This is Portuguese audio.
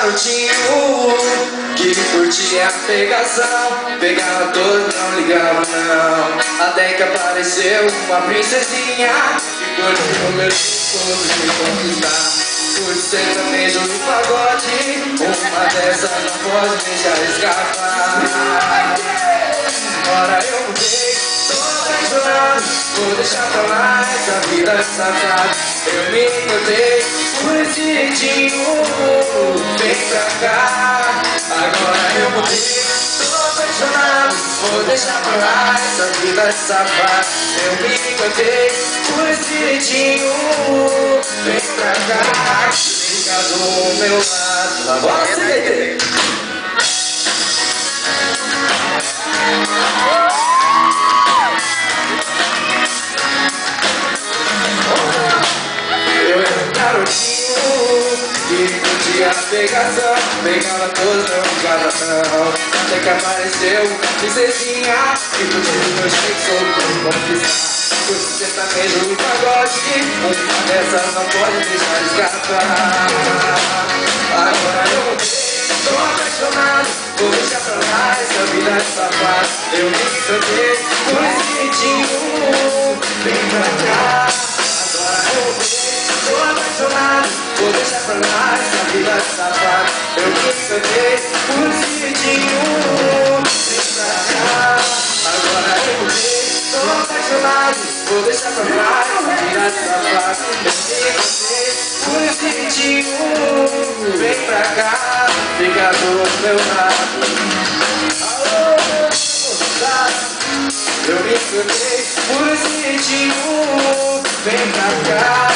garotinho que curtia a pegação, pegava todos, não ligava não. Até que apareceu uma princesinha que curtiu o meu discurso de conquistar. Por sertanejo no pagode, uma dessas não pode deixar escapar. Agora eu mudei, tô apaixonado, vou deixar pra lá essa vida safada. Eu me encantei por esse jeitinho, vem pra cá. Agora eu mudei, tô apaixonado, vou deixar pra lá essa vida safada. Eu me encantei por esse jeitinho, vem pra cá. Fica do meu lado, agora você. Eu era um garotinho que curtia a pegação, pegava todos, não ligava não. Até que apareceu uma princesinha que curtiu meu jeito pra conquistar. Por sertanejo e pagode, uma dessas não pode deixar escapar. Agora eu mudei, tô apaixonado, vou deixar pra lá essa vida safada. Eu me encantei por esse jeitinho, vem pra cá. Agora eu mudei, tô apaixonado, vou deixar pra lá essa vida safada. Eu me encantei por esse jeitinho, vem pra cá. Agora eu mudei, tô apaixonado, vou deixar pra lá essa vida safada. Eu me encantei por esse jeitinho, vem pra cá, fica do meu lado. Alô, moçada, eu me encantei por esse jeitinho, vem pra cá.